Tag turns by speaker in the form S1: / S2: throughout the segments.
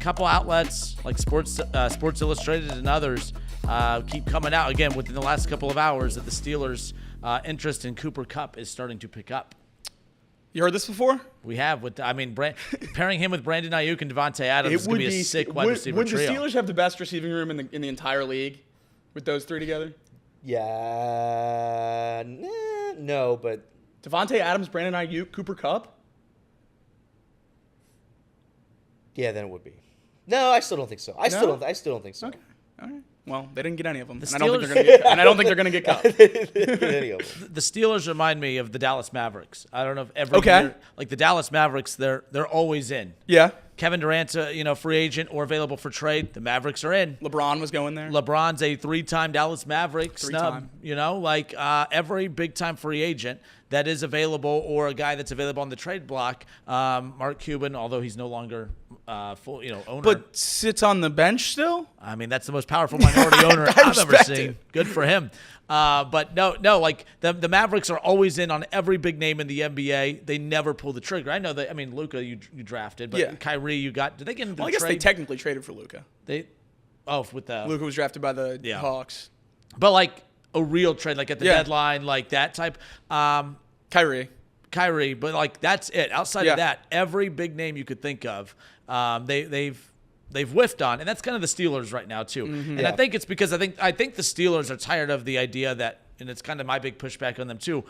S1: couple outlets like Sports Illustrated and others keep coming out again within the last couple of hours that the Steelers' interest in Cooper Kupp is starting to pick up.
S2: You heard this before?
S1: We have. Pairing him with Brandon Ayuk and Devontae Adams is going to be a sick wide receiver trio.
S2: Would the Steelers have the best receiving room in the entire league with those three together?
S3: Yeah. No, but
S2: Devontae Adams, Brandon Ayuk, Cooper Kupp?
S3: Yeah, then it would be. No, I still don't think so. I still don't think so.
S2: Okay. All right. Well, they didn't get any of them.
S1: And
S2: I don't think they're going to get Kupp.
S1: The Steelers remind me of the Dallas Mavericks. I don't know if every year, like the Dallas Mavericks, they're always in.
S2: Yeah.
S1: Kevin Durant's free agent or available for trade. The Mavericks are in.
S2: LeBron was going there.
S1: LeBron's a 3-time Dallas Maverick snub. Every big-time free agent that is available or a guy that's available on the trade block. Mark Cuban, although he's no longer full, owner.
S2: But sits on the bench still?
S1: I mean, that's the most powerful minority owner I've ever seen. Good for him. But no, like the Mavericks are always in on every big name in the NBA. They never pull the trigger. I know that. I mean, Luka, you drafted, but Kyrie, you got. Did they get into the trade?
S2: I guess they technically traded for Luka.
S1: Luka
S2: was drafted by the Hawks.
S1: But like a real trade, like at the deadline, like that type.
S2: Kyrie,
S1: but like that's it. Outside of that, every big name you could think of, they've whiffed on, and that's kind of the Steelers right now too. Mm-hmm. And I think it's because I think the Steelers are tired of the idea that, and it's kind of my big pushback on them too.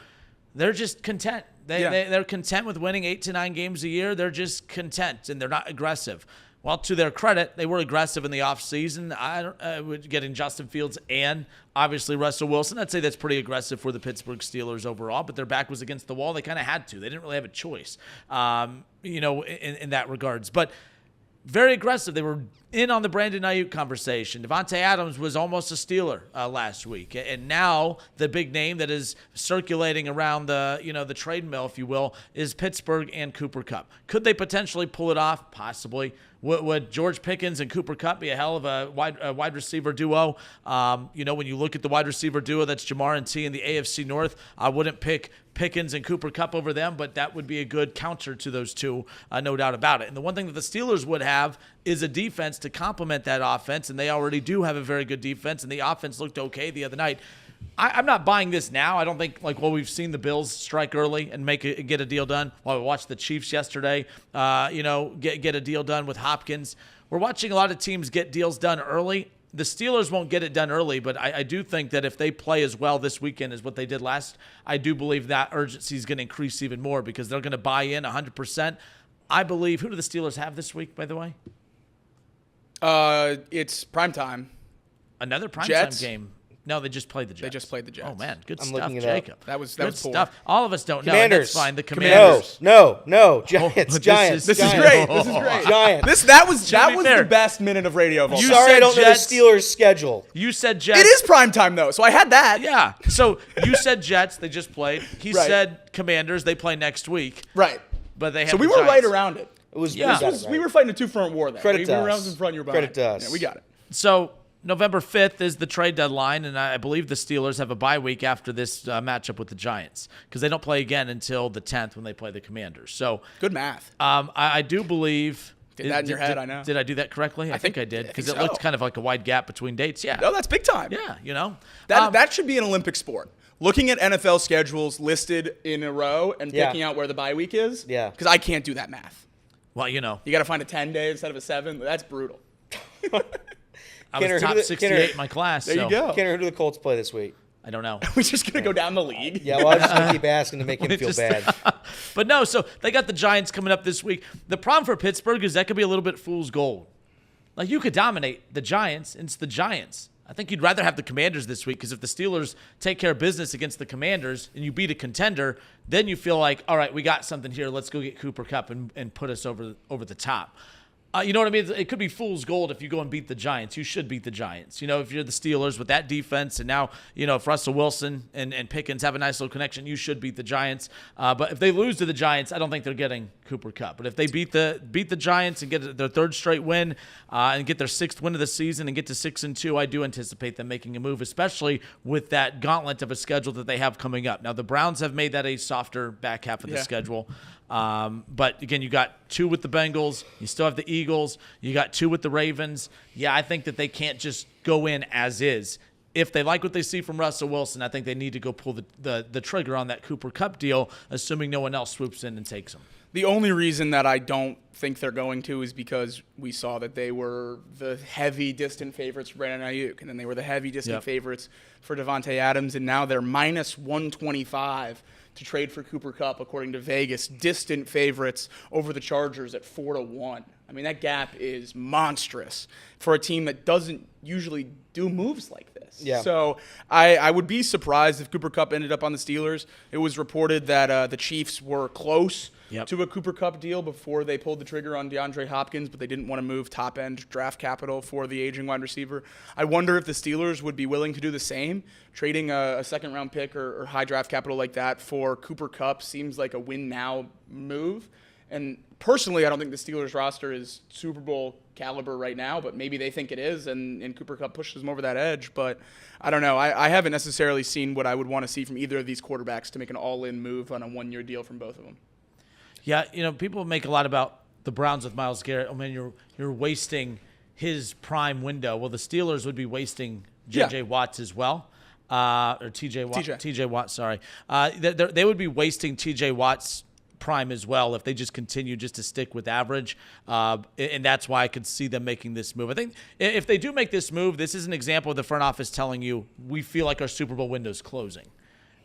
S1: They're just content. They're content with winning 8 to 9 games a year. They're just content, and they're not aggressive. Well, to their credit, they were aggressive in the offseason. Getting Justin Fields and obviously Russell Wilson. I'd say that's pretty aggressive for the Pittsburgh Steelers overall, but their back was against the wall. They kind of had to. They didn't really have a choice, in that regards. But very aggressive. They were in on the Brandon Ayuk conversation. Devontae Adams was almost a Steeler last week. And now the big name that is circulating around the trade mill, if you will, is Pittsburgh and Cooper Kupp. Could they potentially pull it off? Possibly. Would George Pickens and Cooper Kupp be a hell of a wide receiver duo? When you look at the wide receiver duo, that's Jamar and T in the AFC North. I wouldn't pick Pickens and Cooper Kupp over them, but that would be a good counter to those two, no doubt about it. And the one thing that the Steelers would have is a defense to complement that offense, and they already do have a very good defense, and the offense looked okay the other night. I'm not buying this now. I don't think we've seen the Bills strike early and get a deal done. While we watched the Chiefs yesterday, get a deal done with Hopkins. We're watching a lot of teams get deals done early. The Steelers won't get it done early, but I do think that if they play as well this weekend as what they did last, I do believe that urgency is going to increase even more because they're going to buy in 100%. I believe. Who do the Steelers have this week, by the way?
S2: It's primetime.
S1: Another primetime game. No, they just played the Jets.
S2: They just played the Jets.
S1: Oh, man. Good
S3: I'm
S1: stuff,
S3: Jacob.
S2: That was
S1: good
S2: poor.
S1: stuff. All of us don't
S3: Commanders.
S1: know. That's fine. The Commanders.
S3: No. Giants.
S1: Giants.
S2: This is great.
S3: Giants.
S2: That was the best minute of radio of all time.
S3: Sorry, I don't know the Steelers' schedule.
S1: You said Jets.
S2: It is primetime, though, so I had that.
S1: Yeah. So you said Jets. They just played. He said Commanders. They play next week.
S2: Right.
S1: But they have
S2: So we
S1: the
S2: were
S1: Giants.
S2: right around it.
S3: We
S2: We were fighting a two-front war there.
S3: Credit to
S2: we were
S3: us.
S2: in front, you were behind.
S3: Credit to us.
S2: Yeah, we got it.
S1: So November 5th is the trade deadline, and I believe the Steelers have a bye week after this matchup with the Giants because they don't play again until the 10th when they play the Commanders. So
S2: good math.
S1: I do believe.
S2: Did that in your head, I know.
S1: Did I do that correctly? I think I did because it looked kind of like a wide gap between dates. Yeah.
S2: No, that's big time.
S1: Yeah,
S2: That should be an Olympic sport. Looking at NFL schedules listed in a row and picking out where the bye week is.
S3: Yeah.
S2: Because I can't do that math.
S1: Well,
S2: You got to find a 10-day instead of a 7. That's brutal.
S1: I was top 68 in my class.
S2: There you go.
S3: Kenner, who do the Colts play this week?
S1: I don't know.
S2: We're just going to go down the league.
S3: Yeah, well, I'm just going to keep asking to make him feel bad.
S1: But no, so they got the Giants coming up this week. The problem for Pittsburgh is that could be a little bit fool's gold. Like, you could dominate the Giants, and it's the Giants. I think you'd rather have the Commanders this week because if the Steelers take care of business against the Commanders and you beat a contender, then you feel like, all right, we got something here. Let's go get Cooper Kupp and put us over the top. You know what I mean? It could be fool's gold if you go and beat the Giants. You should beat the Giants. If you're the Steelers with that defense, and now, if Russell Wilson and Pickens have a nice little connection, you should beat the Giants. But if they lose to the Giants, I don't think they're getting Cooper Kupp. But if they beat the Giants and get their third straight win and get their 6th win of the season and get to 6-2, I do anticipate them making a move, especially with that gauntlet of a schedule that they have coming up. Now, the Browns have made that a softer back half of the schedule. But again, you got 2 with the Bengals. You still have the Eagles. You got 2 with the Ravens. Yeah, I think that they can't just go in as is. If they like what they see from Russell Wilson, I think they need to go pull the trigger on that Cooper Kupp deal, assuming no one else swoops in and takes him.
S2: The only reason that I don't think they're going to is because we saw that they were the heavy distant favorites for Brandon Ayuk, and then they were the heavy distant favorites for Devontae Adams, and now they're minus 125 to trade for Cooper Kupp, according to Vegas, distant favorites over the Chargers at 4-1. I mean, that gap is monstrous for a team that doesn't usually do moves like this.
S3: Yeah.
S2: So I would be surprised if Cooper Kupp ended up on the Steelers. It was reported that the Chiefs were close to a Cooper Kupp deal before they pulled the trigger on DeAndre Hopkins, but they didn't want to move top-end draft capital for the aging wide receiver. I wonder if the Steelers would be willing to do the same. Trading a second-round pick or high draft capital like that for Cooper Kupp seems like a win-now move. And personally, I don't think the Steelers roster is Super Bowl caliber right now, but maybe they think it is, and Cooper Kupp pushes them over that edge. But I don't know. I haven't necessarily seen what I would want to see from either of these quarterbacks to make an all-in move on a one-year deal from both of them.
S1: Yeah, people make a lot about the Browns with Myles Garrett. Oh, man, you're wasting his prime window. Well, the Steelers would be wasting J.J. Watts as well. Or T.J. Watt, sorry. They would be wasting T.J. Watt's prime as well if they just continue just to stick with average. And that's why I could see them making this move. I think if they do make this move, this is an example of the front office telling you, we feel like our Super Bowl window's closing.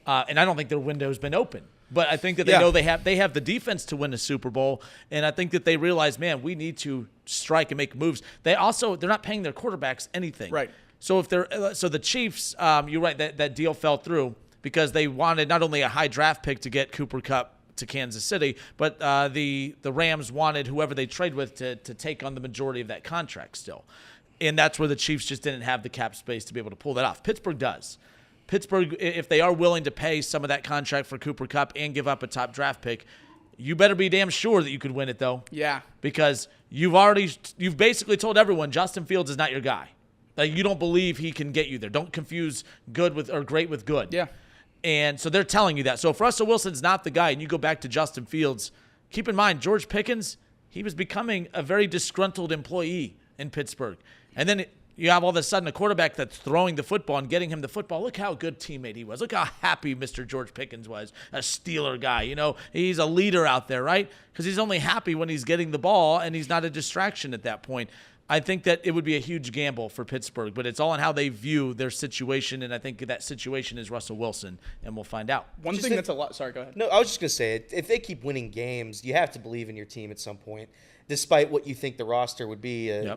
S1: And I don't think their window's been open. But I think that they know they have the defense to win a Super Bowl, and I think that they realize, man, we need to strike and make moves. They're not paying their quarterbacks anything.
S2: Right.
S1: So the Chiefs, you're right, that deal fell through because they wanted not only a high draft pick to get Cooper Kupp to Kansas City, but the Rams wanted whoever they trade with to take on the majority of that contract still. And that's where the Chiefs just didn't have the cap space to be able to pull that off. Pittsburgh does. Pittsburgh, if they are willing to pay some of that contract for Cooper Kupp and give up a top draft pick, you better be damn sure that you could win it, though.
S2: Yeah.
S1: Because you've basically told everyone Justin Fields is not your guy. Like, you don't believe he can get you there. Don't confuse good with or great with good.
S2: Yeah.
S1: And so they're telling you that. So if Russell Wilson's not the guy and you go back to Justin Fields, keep in mind, George Pickens, he was becoming a very disgruntled employee in Pittsburgh. And then you have all of a sudden a quarterback that's throwing the football and getting him the football. Look how good teammate he was. Look how happy Mr. George Pickens was, a Steeler guy. He's a leader out there, right? Because he's only happy when he's getting the ball and he's not a distraction at that point. I think that it would be a huge gamble for Pittsburgh, but it's all in how they view their situation, and I think that situation is Russell Wilson, and we'll find out.
S2: One thing that's a lot – sorry, go ahead.
S3: No, I was just going to say, if they keep winning games, you have to believe in your team at some point, despite what you think the roster would be. I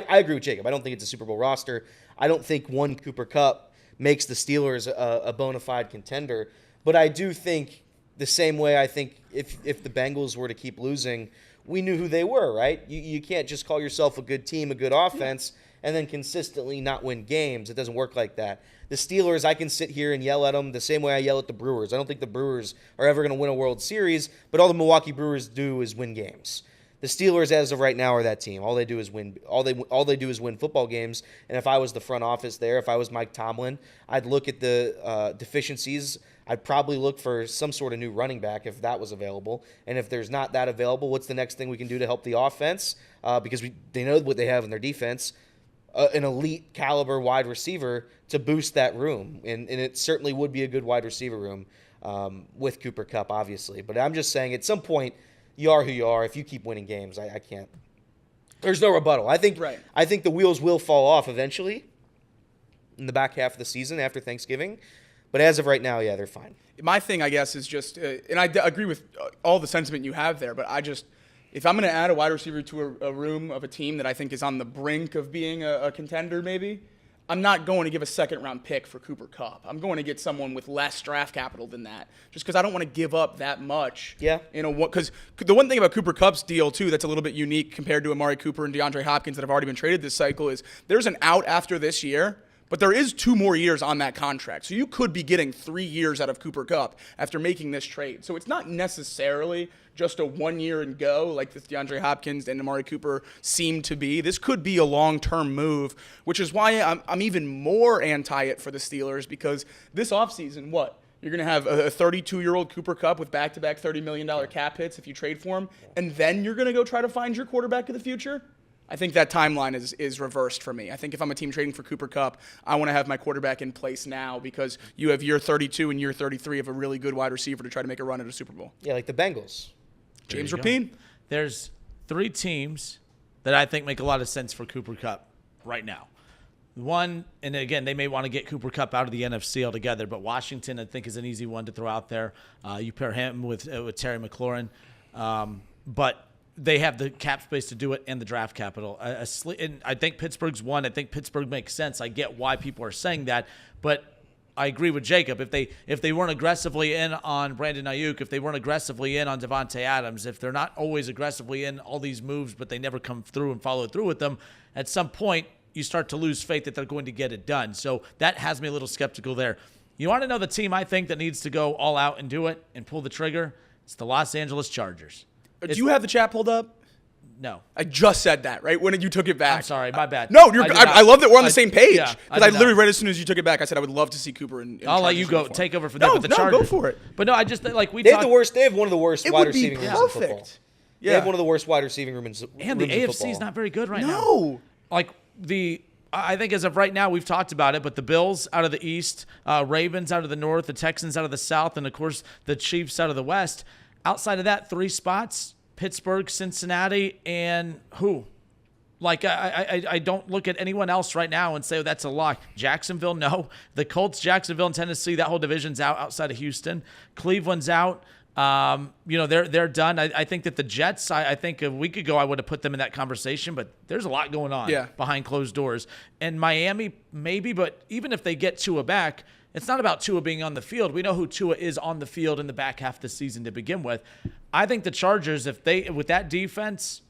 S3: agree with Jacob. I don't think it's a Super Bowl roster. I don't think one Cooper Kupp makes the Steelers a bona fide contender, but I do think the same way I think if the Bengals were to keep losing – we knew who they were, right? You can't just call yourself a good team, a good offense, and then consistently not win games. It doesn't work like that. The Steelers, I can sit here and yell at them the same way I yell at the Brewers. I don't think the Brewers are ever going to win a World Series, but all the Milwaukee Brewers do is win games. The Steelers, as of right now, are that team. All they do is win. All they do is win football games. And if I was the front office there, if I was Mike Tomlin, I'd look at the deficiencies. I'd probably look for some sort of new running back if that was available. And if there's not that available, what's the next thing we can do to help the offense? Because they know what they have in their defense, an elite caliber wide receiver to boost that room. And it certainly would be a good wide receiver room with Cooper Kupp, obviously. But I'm just saying, at some point, you are who you are. If you keep winning games, I can't. There's no rebuttal. I think the wheels will fall off eventually in the back half of the season after Thanksgiving. But as of right now, yeah, they're fine.
S2: My thing, I guess, is just, and I agree with all the sentiment you have there, but if I'm going to add a wide receiver to a room of a team that I think is on the brink of being a contender maybe, I'm not going to give a second-round pick for Cooper Kupp. I'm going to get someone with less draft capital than that, just because I don't want to give up that much.
S3: Yeah.
S2: Because the one thing about Cooper Kupp's deal, too, that's a little bit unique compared to Amari Cooper and DeAndre Hopkins that have already been traded this cycle is there's an out after this year, but there is 2 more years on that contract. So you could be getting 3 years out of Cooper Kupp after making this trade. So it's not necessarily just a 1 year and go like this DeAndre Hopkins and Amari Cooper seem to be. This could be a long-term move, which is why I'm even more anti it for the Steelers because this offseason, You're going to have a 32-year-old Cooper Kupp with back-to-back $30 million cap hits if you trade for him, and then you're going to go try to find your quarterback of the future? I think that timeline is reversed for me. I think if I'm a team trading for Cooper Kupp, I want to have my quarterback in place now because you have year 32 and year 33 of a really good wide receiver to try to make a run at a Super Bowl.
S3: Yeah, like the Bengals.
S2: James Rapine.
S1: There's 3 teams that I think make a lot of sense for Cooper Kupp right now. One, and again, they may want to get Cooper Kupp out of the NFC altogether, but Washington, I think, is an easy one to throw out there. You pair him with Terry McLaurin. But they have the cap space to do it and the draft capital. And I think Pittsburgh's one. I think Pittsburgh makes sense. I get why people are saying that, but I agree with Jacob. If they weren't aggressively in on Brandon Ayuk, if they weren't aggressively in on Devontae Adams, if they're not always aggressively in all these moves, but they never come through and follow through with them, at some point you start to lose faith that they're going to get it done. So that has me a little skeptical there. You want to know the team I think that needs to go all out and do it and pull the trigger? It's the Los Angeles Chargers.
S2: Do you have the chat pulled up?
S1: No.
S2: I just said that, right? When you took it back.
S1: I'm sorry, my bad.
S2: No, I love that we're on the same page.
S1: Yeah,
S2: because I literally read as soon as you took it back, I said I would love to see Cooper in
S1: I'll let you go take over for them. But the Chargers,
S2: go for it.
S1: But no, I just like we
S3: They
S1: talked.
S3: They have one of the worst wide receiving rooms in football.
S2: Yeah.
S3: They have one of the worst wide receiving rooms.
S1: And the AFC is not very good right now.
S2: No.
S1: Like I think as of right now, we've talked about it, but the Bills out of the East, Ravens out of the North, the Texans out of the South, and of course the Chiefs out of the West. Outside of that, 3 spots. Pittsburgh, Cincinnati, and who? Like, I don't look at anyone else right now and say, oh, that's a lock. Jacksonville, no. The Colts, Jacksonville, and Tennessee, that whole division's out outside of Houston. Cleveland's out. They're done. I think that the Jets, I think a week ago I would have put them in that conversation, but there's a lot going on behind closed doors. And Miami, maybe, but even if they get Tua back, it's not about Tua being on the field. We know who Tua is on the field in the back half of the season to begin with. I think the Chargers, with that defense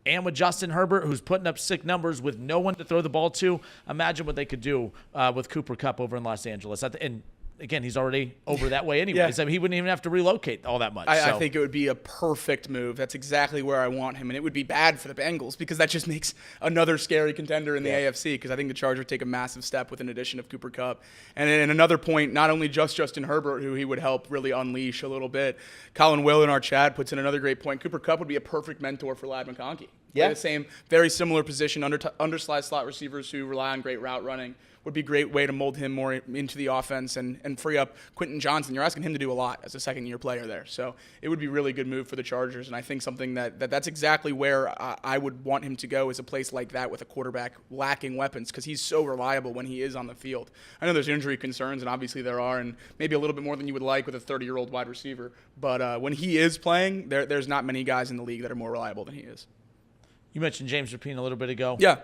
S1: and with Justin Herbert, who's putting up sick numbers with no one to throw the ball to, imagine what they could do with Cooper Kupp over in Los Angeles. And again, he's already over that way anyways. I mean, he wouldn't even have to relocate all that much.
S2: I think it would be a perfect move. That's exactly where I want him. And it would be bad for the Bengals because that just makes another scary contender in the AFC because I think the Chargers take a massive step with an addition of Cooper Kupp. And then another point, not only just Justin Herbert, who he would help really unleash a little bit. Colin Will in our chat puts in another great point. Cooper Kupp would be a perfect mentor for Ladd McConkey.
S3: Yeah.
S2: The same, very similar position, underslide slot receivers who rely on great route running. Would be a great way to mold him more into the offense and free up Quentin Johnson. You're asking him to do a lot as a second-year player there. So it would be a really good move for the Chargers, and I think something that's exactly where I would want him to go is a place like that with a quarterback lacking weapons because he's so reliable when he is on the field. I know there's injury concerns, and obviously there are, and maybe a little bit more than you would like with a 30-year-old wide receiver. But when he is playing, there's not many guys in the league that are more reliable than he is.
S1: You mentioned James Rapine a little bit ago.
S2: Yeah.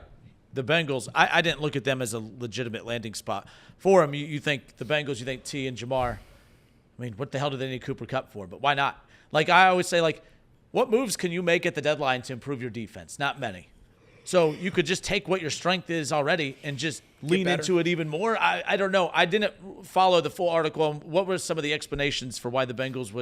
S1: The Bengals, I didn't look at them as a legitimate landing spot. For them, you think the Bengals, you think T and Jamar. I mean, what the hell do they need Cooper Kupp for? But why not? Like, I always say, like, what moves can you make at the deadline to improve your defense? Not many. So you could just take what your strength is already and just lean into it even more. I don't know. I didn't follow the full article. What were some of the explanations for why the Bengals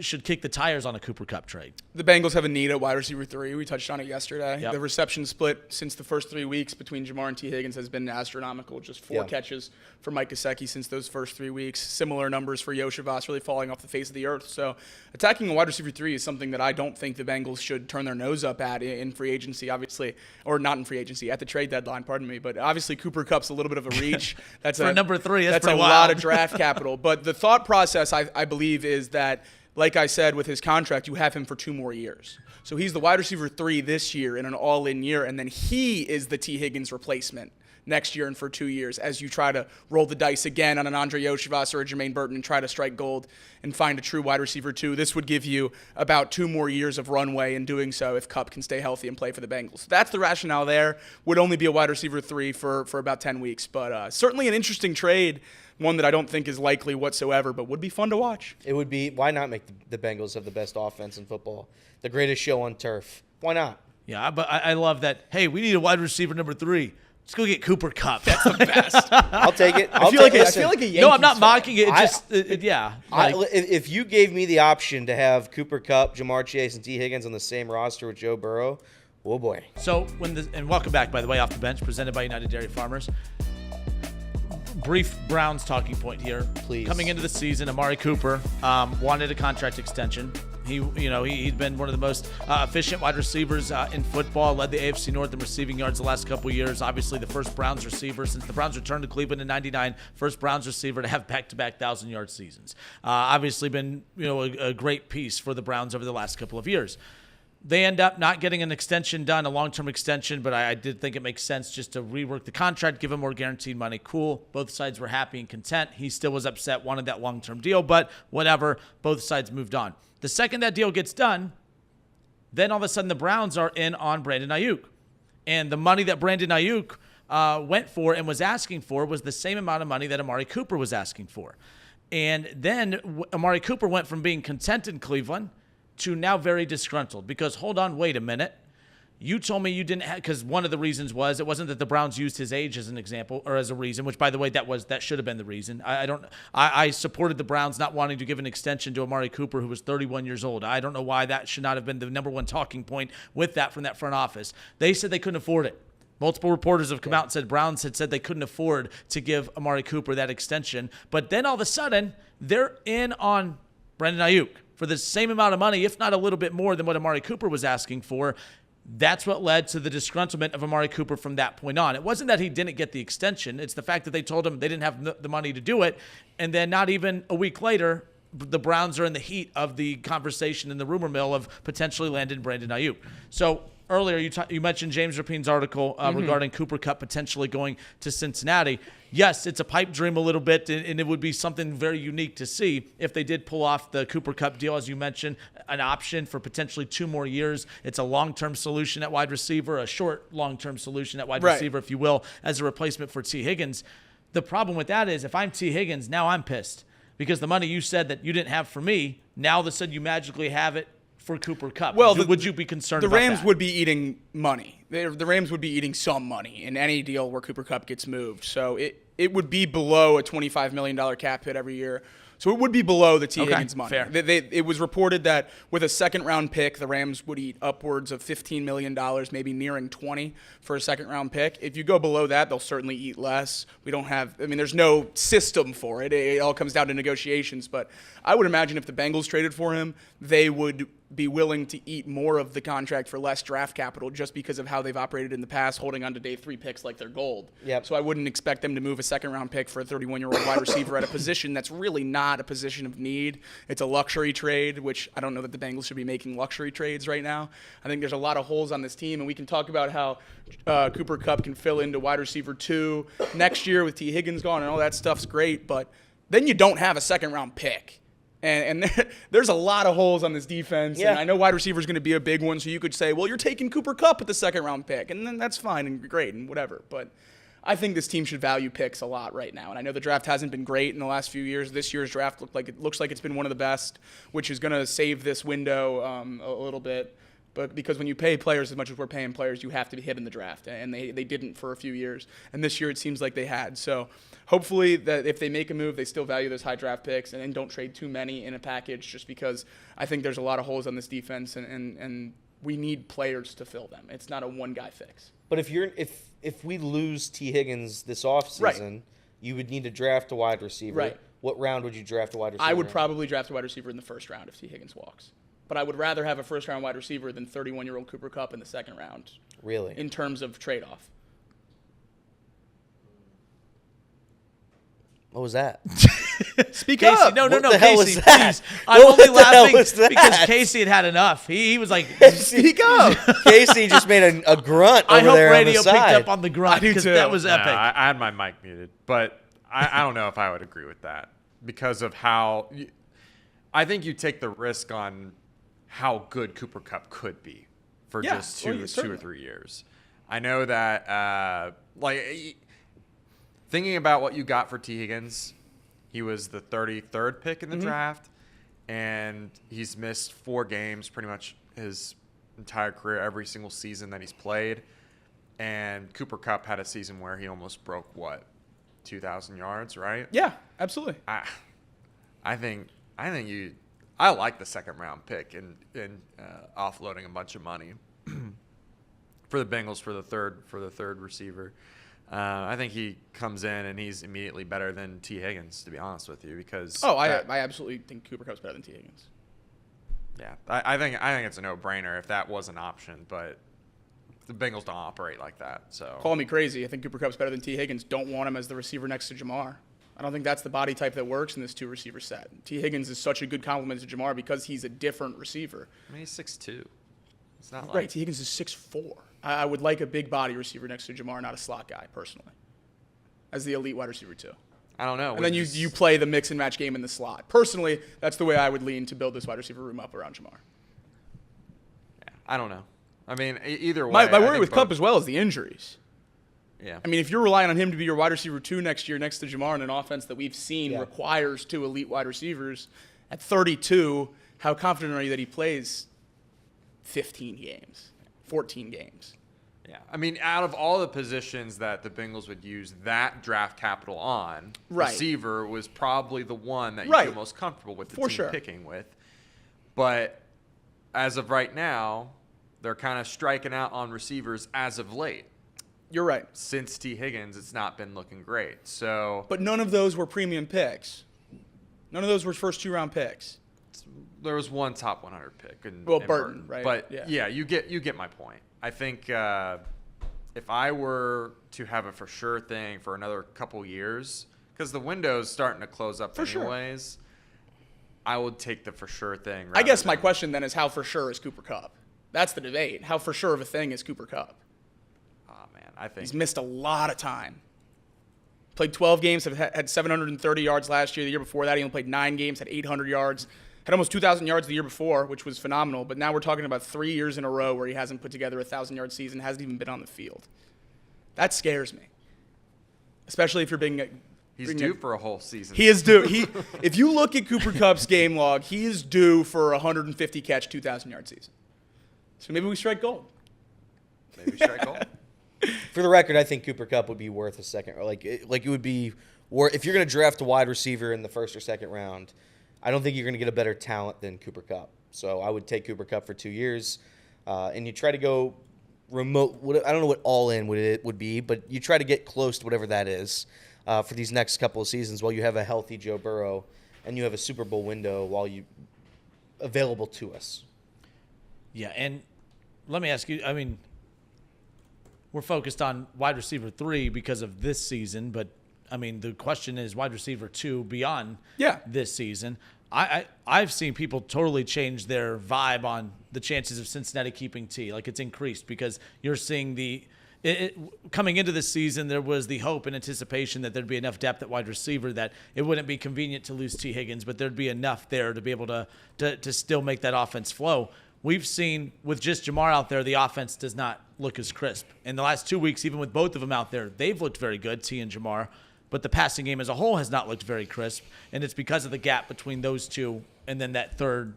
S1: should kick the tires on a Cooper Kupp trade?
S2: The Bengals have a need at wide receiver 3. We touched on it yesterday.
S1: Yep.
S2: The reception split since the first 3 weeks between Jamar and T. Higgins has been astronomical. Just 4 catches for Mike Gesicki since those first 3 weeks. Similar numbers for Yoshivas really falling off the face of the earth. So attacking a wide receiver 3 is something that I don't think the Bengals should turn their nose up at in free agency, obviously. Or not in free agency, at the trade deadline, pardon me. But obviously Cooper Kupp's a little bit of a reach. That's
S1: for number 3,
S2: that's a
S1: wild.
S2: lot of draft capital. But the thought process, I believe, is that, like I said, with his contract, you have him for 2 more years. So he's the wide receiver 3 this year in an all-in year, and then he is the T. Higgins replacement next year and for 2 years as you try to roll the dice again on an Andre Yoshivas or a Jermaine Burton and try to strike gold and find a true wide receiver 2. This would give you about 2 more years of runway in doing so if Kupp can stay healthy and play for the Bengals. So that's the rationale there. Would only be a wide receiver 3 for about 10 weeks. But certainly an interesting trade, one that I don't think is likely whatsoever, but would be fun to watch.
S3: It would be. Why not make the Bengals have the best offense in football? The greatest show on turf. Why not?
S1: Yeah, but I love that. Hey, we need a wide receiver number 3. Let's go get Cooper Kupp.
S2: That's the best.
S3: I'll take it.
S2: I feel like a Yankees
S1: No, I'm not
S2: fan.
S1: mocking it. If
S3: you gave me the option to have Cooper Kupp, Jamar Chase, and T. Higgins on the same roster with Joe Burrow, oh boy.
S1: So and welcome back, by the way, Off the Bench, presented by United Dairy Farmers. brief Browns talking point here.
S3: Please.
S1: Coming into the season, Amari Cooper wanted a contract extension. He'd been one of the most efficient wide receivers in football, led the AFC North in receiving yards the last couple of years. Obviously, the first Browns receiver since the Browns returned to Cleveland in '99, first Browns receiver to have back-to-back 1,000-yard seasons. Obviously, been a great piece for the Browns over the last couple of years. They end up not getting an extension done, a long-term extension, but I did think it makes sense just to rework the contract, give him more guaranteed money. Cool. Both sides were happy and content. He still was upset, wanted that long-term deal, but whatever. Both sides moved on. The second that deal gets done, then all of a sudden the Browns are in on Brandon Ayuk. And the money that Brandon Ayuk went for and was asking for was the same amount of money that Amari Cooper was asking for. And then Amari Cooper went from being content in Cleveland to now very disgruntled because, hold on, wait a minute. You told me you didn't have, because one of the reasons was it wasn't that the Browns used his age as an example or as a reason, which, by the way, that should have been the reason. I supported the Browns not wanting to give an extension to Amari Cooper, who was 31 years old. I don't know why that should not have been the number one talking point with that from that front office. They said they couldn't afford it. Multiple reporters have come out and said Browns had said they couldn't afford to give Amari Cooper that extension. But then all of a sudden, they're in on Brandon Ayuk for the same amount of money, if not a little bit more than what Amari Cooper was asking for. That's what led to the disgruntlement of Amari Cooper from that point on. It wasn't that he didn't get the extension. It's the fact that they told him they didn't have the money to do it. And then not even a week later, the Browns are in the heat of the conversation in the rumor mill of potentially landing Brandon Ayuk. So earlier you mentioned James Rapine's article regarding Cooper Kupp potentially going to Cincinnati. Yes, it's a pipe dream a little bit, and it would be something very unique to see if they did pull off the Cooper Kupp deal, as you mentioned, an option for potentially 2 more years. It's a long-term solution at wide receiver, a short long-term solution at wide receiver, if you will, as a replacement for T. Higgins. The problem with that is if I'm T. Higgins, now I'm pissed because the money you said that you didn't have for me, now all of a sudden you magically have it for Cooper Kupp. Well, would you be concerned about that?
S2: The Rams would be eating money. The Rams would be eating some money in any deal where Cooper Kupp gets moved. So it would be below a $25 million cap hit every year. So it would be below the T. Higgins money.
S1: Fair.
S2: It was reported that with a second-round pick, the Rams would eat upwards of $15 million, maybe nearing 20 for a second-round pick. If you go below that, they'll certainly eat less. There's no system for it. It all comes down to negotiations. But I would imagine if the Bengals traded for him, they would be willing to eat more of the contract for less draft capital just because of how they've operated in the past, holding on to day 3 picks like they're gold.
S3: Yep.
S2: So I wouldn't expect them to move a second-round pick for a 31-year-old wide receiver at a position that's really not a position of need. It's a luxury trade, which I don't know that the Bengals should be making luxury trades right now. I think there's a lot of holes on this team, and we can talk about how Cooper Kupp can fill into wide receiver 2 next year with T. Higgins gone, and all that stuff's great, but then you don't have a second-round pick. And there's a lot of holes on this defense, and I know wide receiver is going to be a big one, so you could say, well, you're taking Cooper Kupp at the second-round pick, and then that's fine and great and whatever. But I think this team should value picks a lot right now, and I know the draft hasn't been great in the last few years. This year's draft looks like it's been one of the best, which is going to save this window a little bit. But because when you pay players as much as we're paying players, you have to hit in the draft, and they didn't for a few years. And this year it seems like they had. So hopefully that if they make a move, they still value those high draft picks and don't trade too many in a package just because I think there's a lot of holes on this defense, and we need players to fill them. It's not a one-guy fix.
S3: But if we lose T. Higgins this offseason, you would need to draft a wide receiver.
S2: Right.
S3: What round would you draft a wide receiver?
S2: I would probably draft a wide receiver in the first round if T. Higgins walks. But I would rather have a first-round wide receiver than 31-year-old Cooper Kupp in the second round.
S3: Really?
S2: In terms of trade-off.
S3: What was that?
S2: Speak
S1: Casey,
S2: up.
S1: no,
S3: What the
S1: Casey,
S3: hell was that?
S1: please. I'm
S3: What
S1: only
S3: the hell
S1: laughing
S3: was that?
S1: because Casey had enough. He was like,
S2: Speak up.
S3: Casey just made a grunt over
S1: I hope
S3: there
S1: radio
S3: on the
S1: picked
S3: side.
S1: up on the grunt
S2: I do
S1: because
S2: too.
S1: that was
S4: No,
S1: epic.
S4: I had my mic muted, but I don't know if I would agree with that because of how I think you take the risk on how good Cooper Kupp could be for just two or 3 years. I know that, thinking about what you got for T. Higgins, he was the 33rd pick in the draft, and he's missed 4 games pretty much his entire career, every single season that he's played. And Cooper Kupp had a season where he almost broke, 2,000 yards, right?
S2: Yeah, absolutely.
S4: I like the second round pick and offloading a bunch of money for the Bengals for the third receiver. I think he comes in and he's immediately better than T. Higgins, to be honest with you, because
S2: I absolutely think Cooper Kupp's better than T. Higgins.
S4: Yeah, I think it's a no-brainer if that was an option, but the Bengals don't operate like that. So
S2: call me crazy. I think Cooper Kupp's better than T. Higgins. Don't want him as the receiver next to Jamar. I don't think that's the body type that works in this two-receiver set. T. Higgins is such a good complement to Jamar because he's a different receiver.
S4: I mean, he's 6'2". It's not
S2: right. T. Higgins is 6'4". I would like a big body receiver next to Jamar, not a slot guy, personally, as the elite wide receiver too.
S4: I don't know.
S2: And then you play the mix and match game in the slot. Personally, that's the way I would lean to build this wide receiver room up around Jamar.
S4: Yeah, I don't know. I mean, either way.
S2: My worry with Kupp as well is the injuries.
S4: Yeah.
S2: I mean, if you're relying on him to be your wide receiver 2 next year next to Jamar in an offense that we've seen requires 2 elite wide receivers, at 32, how confident are you that he plays 15 games, 14 games?
S4: Yeah. I mean, out of all the positions that the Bengals would use that draft capital on, receiver was probably the one that you feel most comfortable with the team picking with. But as of right now, they're kind of striking out on receivers as of late.
S2: You're right.
S4: Since T. Higgins, it's not been looking great. So,
S2: but none of those were premium picks. None of those were first 2-round picks.
S4: There was one top 100 pick.
S2: Burton, right?
S4: But yeah, you get my point. I think if I were to have a for sure thing for another couple years, because the window's starting to close up anyways, I would take the for sure thing.
S2: I guess my question then is, how for sure is Cooper Kupp? That's the debate. How for sure of a thing is Cooper Kupp?
S4: Oh, man, I think
S2: he's missed a lot of time. Played 12 games, had 730 yards last year. The year before that, he only played 9 games, had 800 yards. Had almost 2,000 yards the year before, which was phenomenal. But now we're talking about 3 years in a row where he hasn't put together a 1,000-yard season, hasn't even been on the field. That scares me, especially if you're being.
S4: He's due for a whole season.
S2: He is due. If you look at Cooper Kupp's game log, he is due for a 150-catch, 2,000-yard season. So maybe we strike gold.
S4: Maybe we strike gold.
S3: For the record, I think Cooper Kupp would be worth a second. Like it would be worth, if you're going to draft a wide receiver in the first or second round. I don't think you're going to get a better talent than Cooper Kupp. So I would take Cooper Kupp for 2 years, and you try to go remote. I don't know what all in would be, but you try to get close to whatever that is for these next couple of seasons while you have a healthy Joe Burrow and you have a Super Bowl window while you available to us.
S1: Yeah, and let me ask you. I mean, we're focused on wide receiver 3 because of this season, but I mean, the question is wide receiver 2 beyond this season. I've seen people totally change their vibe on the chances of Cincinnati keeping T. Like, it's increased because you're seeing coming into this season, there was the hope and anticipation that there'd be enough depth at wide receiver that it wouldn't be convenient to lose T. Higgins, but there'd be enough there to be able to still make that offense flow. We've seen with just Jamar out there, the offense does not look as crisp. In the last 2 weeks, even with both of them out there, they've looked very good, T and Jamar. But the passing game as a whole has not looked very crisp, and it's because of the gap between those two and then that third,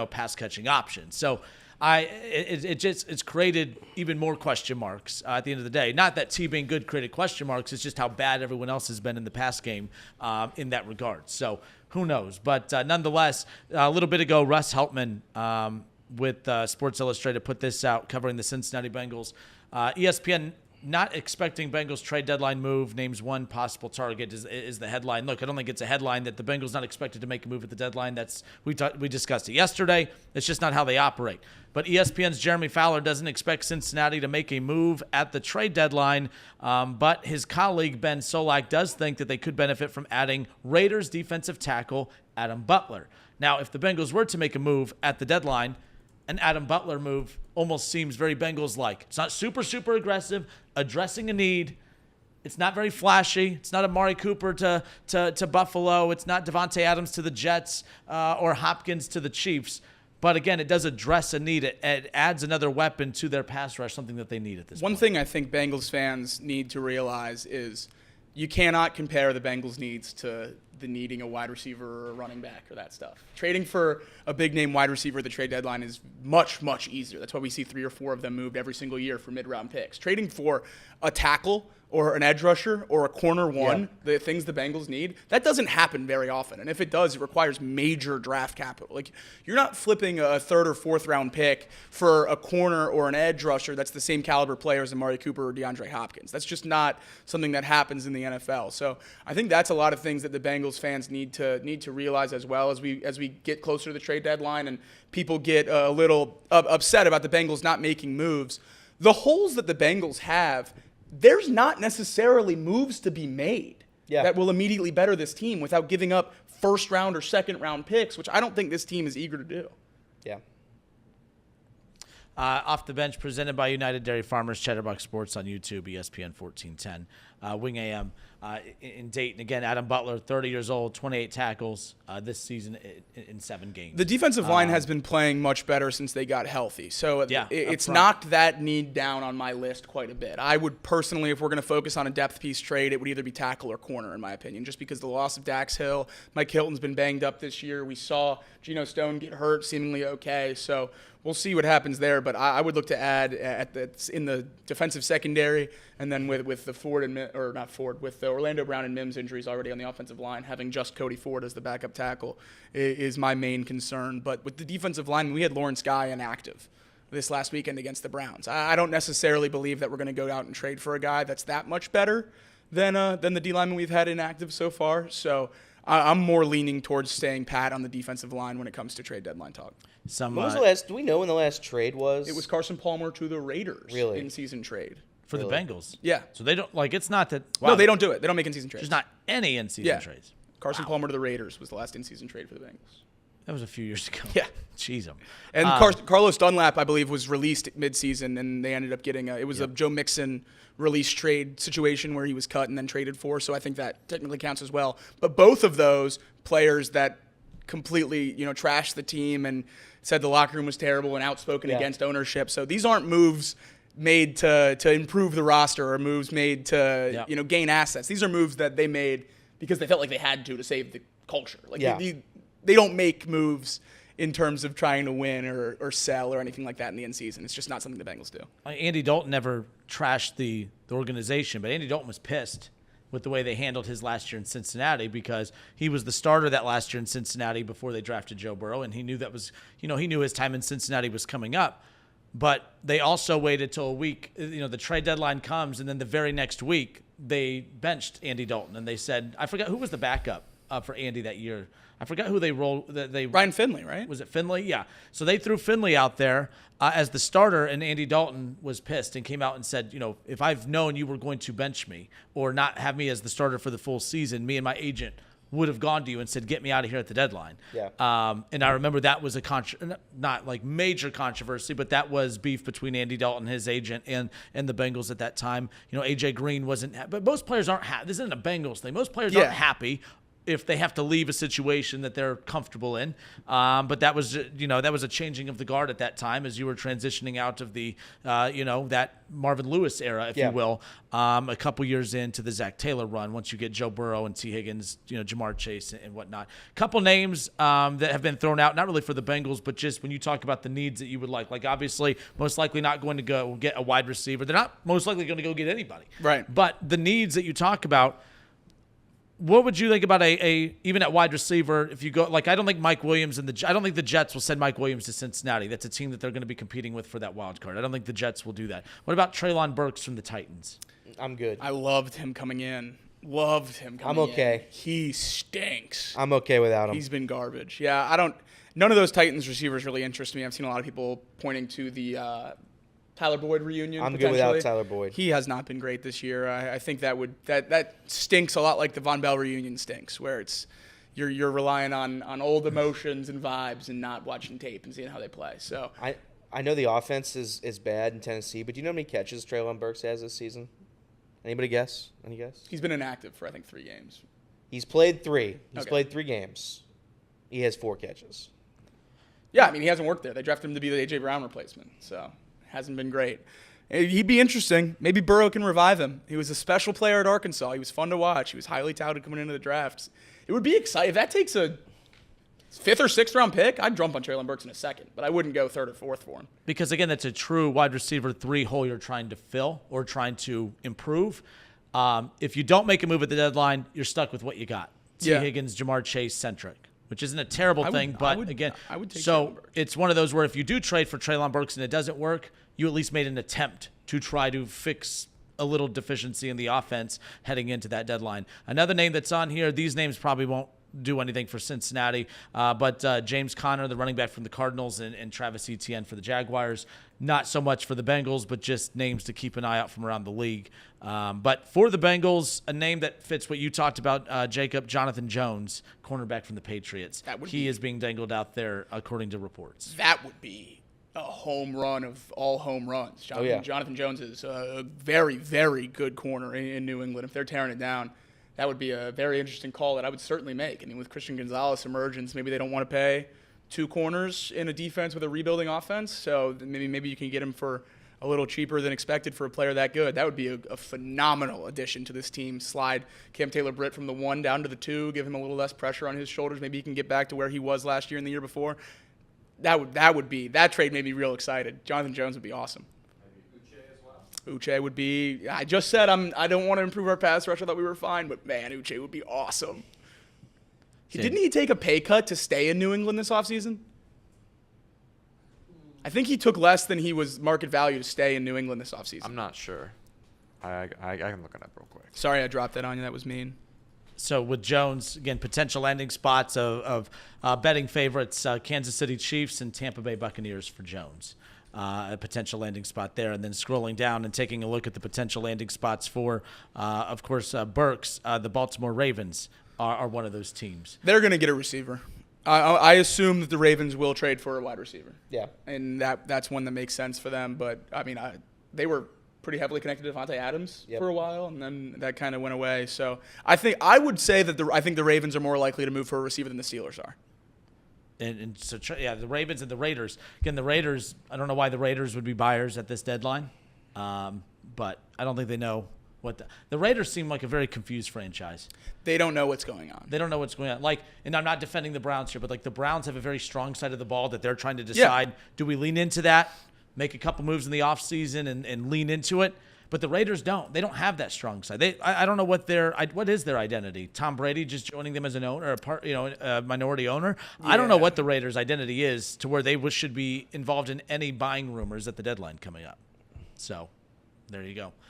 S1: pass catching option. So it's created even more question marks at the end of the day. Not that T being good created question marks, it's just how bad everyone else has been in the pass game in that regard. So who knows? But nonetheless, a little bit ago, Russ Heltman with Sports Illustrated put this out covering the Cincinnati Bengals. ESPN not expecting Bengals trade deadline move, names one possible target is the headline. Look, I don't think it's a headline that the Bengals not expected to make a move at the deadline. We discussed it yesterday. It's just not how they operate. But ESPN's Jeremy Fowler doesn't expect Cincinnati to make a move at the trade deadline, but his colleague Ben Solak does think that they could benefit from adding Raiders defensive tackle Adam Butler. Now, if the Bengals were to make a move at the deadline, an Adam Butler move almost seems very Bengals-like. It's not super, super aggressive, addressing a need. It's not very flashy. It's not Amari Cooper to Buffalo. It's not Devontae Adams to the Jets or Hopkins to the Chiefs. But again, it does address a need. It adds another weapon to their pass rush, something that they need at this point.
S2: One thing I think Bengals fans need to realize is you cannot compare the Bengals' needs to the needing a wide receiver or a running back or that stuff. Trading for a big-name wide receiver at the trade deadline is much, much easier. That's why we see 3 or 4 of them moved every single year for mid-round picks. Trading for a tackle or an edge rusher or a corner one, the things the Bengals need, that doesn't happen very often. And if it does, it requires major draft capital. Like, you're not flipping a 3rd or 4th round pick for a corner or an edge rusher that's the same caliber player as Amari Cooper or DeAndre Hopkins. That's just not something that happens in the NFL. So I think that's a lot of things that the Bengals fans need to realize as well as we get closer to the trade deadline and people get a little upset about the Bengals not making moves. The holes that the Bengals have, there's not necessarily moves to be made that will immediately better this team without giving up 1st round or 2nd round picks, which I don't think this team is eager to do.
S3: Yeah.
S1: Off the bench, presented by United Dairy Farmers, Chatterbox Sports on YouTube, ESPN 1410, Wing AM in Dayton. Again, Adam Butler, 30 years old, 28 tackles this season in 7 games.
S2: The defensive line has been playing much better since they got healthy. So it's knocked that need down on my list quite a bit. I would personally, if we're going to focus on a depth piece trade, it would either be tackle or corner, in my opinion, just because the loss of Dax Hill, Mike Hilton's been banged up this year. We saw Geno Stone get hurt, seemingly okay. So we'll see what happens there, but I would look to add in the defensive secondary, and then with the with the Orlando Brown and Mims injuries already on the offensive line, having just Cody Ford as the backup tackle is my main concern. But with the defensive line, we had Lawrence Guy inactive this last weekend against the Browns. I don't necessarily believe that we're going to go out and trade for a guy that's that much better than the D lineman we've had inactive so far. So I'm more leaning towards staying pat on the defensive line when it comes to trade deadline talk.
S3: When was the last? Do we know when the last trade was?
S2: It was Carson Palmer to the Raiders.
S3: Really?
S2: In-season trade.
S1: For the Bengals.
S2: Yeah.
S1: So they don't, it's not that. Wow,
S2: no, they don't do it. They don't make in-season trades.
S1: There's not any in-season trades.
S2: Carson Palmer to the Raiders was the last in-season trade for the Bengals.
S1: That was a few years ago.
S2: Yeah.
S1: Jeez.
S2: And Carlos Dunlap, I believe, was released midseason, and they ended up getting a Joe Mixon release trade situation where he was cut and then traded for. So I think that technically counts as well. But both of those players that completely, trashed the team and said the locker room was terrible and outspoken against ownership. So these aren't moves made to improve the roster or moves made to gain assets. These are moves that they made because they felt like they had to save the culture. They don't make moves in terms of trying to win or sell or anything like that in the end season. It's just not something the Bengals do.
S1: Andy Dalton never trashed the organization, but Andy Dalton was pissed with the way they handled his last year in Cincinnati because he was the starter that last year in Cincinnati before they drafted Joe Burrow, and he knew that was, he knew his time in Cincinnati was coming up. But they also waited till a week. The trade deadline comes, and then the very next week they benched Andy Dalton, and they said, I forgot who was the backup for Andy that year. I forgot who they rolled.
S2: Ryan Finley, right?
S1: Was it Finley? Yeah. So they threw Finley out there as the starter, and Andy Dalton was pissed and came out and said, if I've known you were going to bench me or not have me as the starter for the full season, me and my agent would have gone to you and said, get me out of here at the deadline.
S3: Yeah.
S1: And I remember that was not like major controversy, but that was beef between Andy Dalton, his agent, and the Bengals at that time. AJ Green wasn't, but most players aren't happy. This isn't a Bengals thing. Most players aren't happy if they have to leave a situation that they're comfortable in. But that was, that was a changing of the guard at that time as you were transitioning out of the, that Marvin Lewis era, if you will, a couple years into the Zach Taylor run, once you get Joe Burrow and T. Higgins, Jamar Chase and whatnot. Couple names that have been thrown out, not really for the Bengals, but just when you talk about the needs that you would like obviously most likely not going to go get a wide receiver. They're not most likely going to go get anybody.
S2: Right.
S1: But the needs that you talk about, what would you think about even at wide receiver? If you go, I don't think Mike Williams I don't think the Jets will send Mike Williams to Cincinnati. That's a team that they're going to be competing with for that wild card. I don't think the Jets will do that. What about Treylon Burks from the Titans?
S3: I'm good.
S2: I loved him coming in. I'm
S3: okay.
S2: He stinks.
S3: I'm okay without him.
S2: He's been garbage. Yeah, none of those Titans receivers really interest me. I've seen a lot of people pointing to the Tyler Boyd reunion.
S3: I'm good without Tyler Boyd.
S2: He has not been great this year. I think that stinks a lot like the Von Bell reunion stinks, where it's you're relying on old emotions and vibes and not watching tape and seeing how they play. So
S3: I know the offense is bad in Tennessee, but do you know how many catches Treylon Burks has this season? Anybody guess? Any guess?
S2: He's been inactive for I think 3 games.
S3: He's played 3. He's played 3 games. He has 4 catches.
S2: Yeah, he hasn't worked there. They drafted him to be the A.J. Brown replacement, so hasn't been great. He'd be interesting. Maybe Burrow can revive him. He was a special player at Arkansas. He was fun to watch. He was highly touted coming into the drafts. It would be exciting. If that takes a 5th or 6th round pick, I'd jump on Treylon Burks in a second, but I wouldn't go 3rd or 4th for him.
S1: Because, again, that's a true wide receiver 3 hole you're trying to fill or trying to improve. If you don't make a move at the deadline, you're stuck with what you got. T.
S2: Yeah.
S1: Higgins, Jamar Chase centric, which isn't a terrible thing, but again,
S2: I would take
S1: so
S2: Treylon Burks.
S1: it's one of those where if you do trade for Treylon Burks and it doesn't work, you at least made an attempt to try to fix a little deficiency in the offense heading into that deadline. Another name that's on here, these names probably won't do anything for Cincinnati, but James Conner, the running back from the Cardinals, and Travis Etienne for the Jaguars. Not so much for the Bengals, but just names to keep an eye out from around the league. But for the Bengals, a name that fits what you talked about, Jacob, Jonathan Jones, cornerback from the Patriots. He is being dangled out there according to reports.
S2: That would be a home run of all home runs. Jonathan Jones is a very, very good corner in New England. If they're tearing it down, that would be a very interesting call that I would certainly make. I mean, with Christian Gonzalez emergence, maybe they don't want to pay 2 corners in a defense with a rebuilding offense. So maybe you can get him for a little cheaper than expected for a player that good. That would be a phenomenal addition to this team. Slide Cam Taylor-Britt from the 1 down to the 2, give him a little less pressure on his shoulders. Maybe he can get back to where he was last year and the year before. That trade made me real excited. Jonathan Jones would be awesome. Uche would be. I just said I don't want to improve our pass rush. I thought we were fine, but man, Uche would be awesome. Didn't he take a pay cut to stay in New England this offseason? I think he took less than he was market value to stay in New England this offseason.
S4: I'm not sure. I can look it up real quick.
S2: Sorry I dropped that on you. That was mean.
S1: So with Jones, again, potential landing spots of betting favorites, Kansas City Chiefs and Tampa Bay Buccaneers for Jones. A potential landing spot there. And then scrolling down and taking a look at the potential landing spots for, of course, Burks, the Baltimore Ravens are one of those teams.
S2: They're going to get a receiver. I assume that the Ravens will trade for a wide receiver.
S3: Yeah.
S2: And that's one that makes sense for them. But, I mean, they were pretty heavily connected to Devontae Adams for a while, and then that kind of went away. So I would say that I think the Ravens are more likely to move for a receiver than the Steelers are.
S1: And so, the Ravens and the Raiders. Again, the Raiders, I don't know why the Raiders would be buyers at this deadline, but I don't think they know what the Raiders seem like a very confused franchise.
S2: They don't know what's going on.
S1: They don't know what's going on. And I'm not defending the Browns here, but the Browns have a very strong side of the ball that they're trying to decide, do we lean into that, make a couple moves in the offseason and lean into it? But the Raiders don't. They don't have that strong side. I don't know what is their identity. Tom Brady just joining them as an owner, a minority owner. Yeah. I don't know what the Raiders' identity is to where they should be involved in any buying rumors at the deadline coming up. So, there you go.